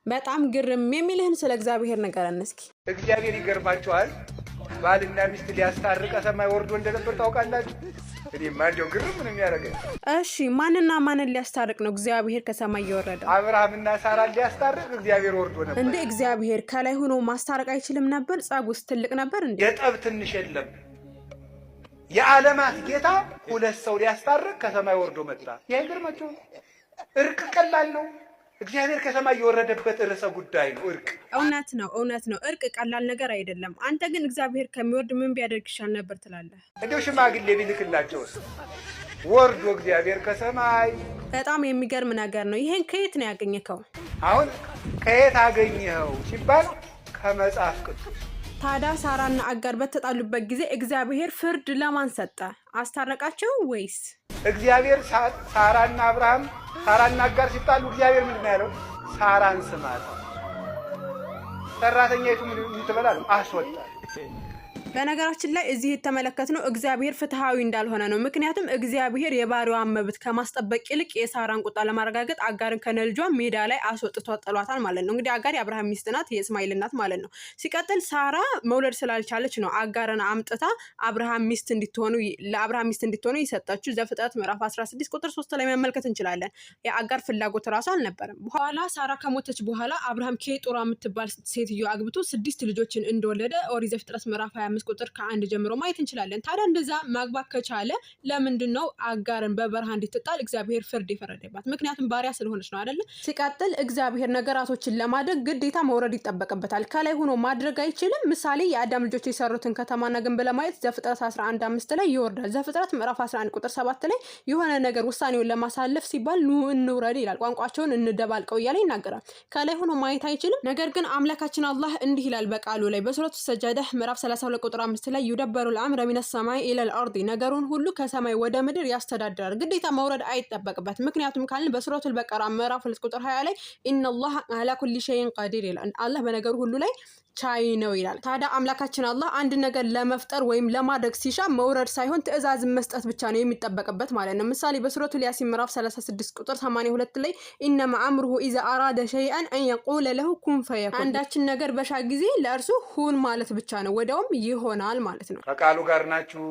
በጣም ግርም የሚልህን ስለ እግዚአብሔር ንገረን እስኪ። እግዚአብሔር ይገርማችኋል ባልና ሚስት ሊያስታርቅ ሰማይ ወርዶ እንደነበር ታውቃላችሁ? እኔማ እንደው ግርም ምን የሚያደርገኝ። እሺ ማንና ማንን ሊያስታርቅ ነው እግዚአብሔር ከሰማይ የወረደው? አብርሃምና ሳራን ሊያስታርቅ እግዚአብሔር ወርዶ ነበር። እንዴ እግዚአብሔር ከላይ ሆኖ ማስታረቅ አይችልም ነበር? ጸጉስ ትልቅ ነበር እንዴ? የጠብ ትንሽ የለም። የዓለማት ጌታ ሁለት ሰው ሊያስታርቅ ከሰማይ ወርዶ መጣ። ይሄ ግርማቸው እርቅ ቀላል ነው። እግዚአብሔር ከሰማይ የወረደበት ርዕሰ ጉዳይ ነው እርቅ። እውነት ነው። እርቅ ቀላል ነገር አይደለም። አንተ ግን እግዚአብሔር ከሚወርድ ምን ቢያደርግ ይሻል ነበር ትላለህ? እንደው ሽማግሌ ቢልክላቸውስ ወርዶ እግዚአብሔር ከሰማይ። በጣም የሚገርም ነገር ነው። ይሄን ከየት ነው ያገኘከው? አሁን ከየት አገኘኸው ሲባል ከመጽሐፍ ቅዱስ። ታዲያ ሳራና አጋር በተጣሉበት ጊዜ እግዚአብሔር ፍርድ ለማን ሰጠ? አስታረቃቸው ወይስ? እግዚአብሔር ሳራና አጋር ሲጣሉ እግዚአብሔር ምንድን ነው ያለው? ሳራን ስማት፣ ሰራተኛይቱ ምን ትበላል? አስወጣ። በነገራችን ላይ እዚህ የተመለከትነው እግዚአብሔር ፍትሃዊ እንዳልሆነ ነው። ምክንያቱም እግዚአብሔር የባሪያዋን መብት ከማስጠበቅ ይልቅ የሳራን ቁጣ ለማረጋገጥ አጋርን ከነልጇ ሜዳ ላይ አስወጥቶ ጥሏታል ማለት ነው። እንግዲህ አጋር የአብርሃም ሚስት ናት፣ የእስማኤል እናት ማለት ነው። ሲቀጥል ሳራ መውለድ ስላልቻለች ነው አጋርን አምጥታ ለአብርሃም ሚስት እንድትሆኑ የሰጠችው። ዘፍጥረት ምዕራፍ 16 ቁጥር 3 ላይ መመልከት እንችላለን። የአጋር ፍላጎት ራሱ አልነበረም። በኋላ ሳራ ከሞተች በኋላ አብርሃም ኬጡራ የምትባል ሴትዮ አግብቶ 6 ልጆችን እንደወለደ ኦሪት ዘፍጥረት ምዕራፍ 25 ቁጥር ከ1 ጀምሮ ማየት እንችላለን። ታዲያ እንደዛ ማግባት ከቻለ ለምንድነው አጋርን በበረሃ እንድትጣል እግዚአብሔር ፍርድ የፈረደባት? ምክንያቱም ባሪያ ስለሆነች ነው አይደል? ሲቀጥል እግዚአብሔር ነገራቶችን ለማድረግ ግዴታ መውረድ ይጠበቅበታል። ከላይ ሆኖ ማድረግ አይችልም። ምሳሌ የአዳም ልጆች የሰሩትን ከተማና ግንብ ለማየት ዘፍጥረት 11:5 ላይ ይወርዳል። ዘፍጥረት ምዕራፍ 11 ቁጥር 7 ላይ የሆነ ነገር ውሳኔውን ለማሳለፍ ሲባል ኑ እንውረድ ይላል። ቋንቋቸውን እንደባልቀው እያለ ይናገራል። ከላይ ሆኖ ማየት አይችልም። ነገር ግን አምላካችን አላህ እንዲህ ይላል በቃሉ ላይ በሱረቱ ሰጃዳ ምዕራፍ 32 ቁጥር 5 ላይ ይደበሩ الامر من السماء الى الارض ነገሩን ሁሉ ከሰማይ ወደ ምድር ያስተዳድራል። ግዴታ መውረድ አይጠበቅበት። ምክንያቱም ካልን በሱረቱል በቀራ ምዕራፍ 2 ቁጥር 20 ላይ ان الله على كل شيء قدير ይላል። አላህ በነገሩ ሁሉ ላይ ቻይ ነው ይላል። ታዲያ አምላካችን አላህ አንድ ነገር ለመፍጠር ወይም ለማድረግ ሲሻ መውረድ ሳይሆን ትእዛዝ መስጠት ብቻ ነው የሚጠበቅበት ማለት ነው። ምሳሌ በሱረቱል ያሲን ምዕራፍ 36 ቁጥር 82 ላይ انما امره اذا اراد شيئا ان يقول له كن فيكون አንዳችን ነገር በሻ ጊዜ ለእርሱ ሁን ማለት ብቻ ነው፣ ወዲያውም ይሆናል ማለት ነው። ከቃሉ ጋር ናችሁ።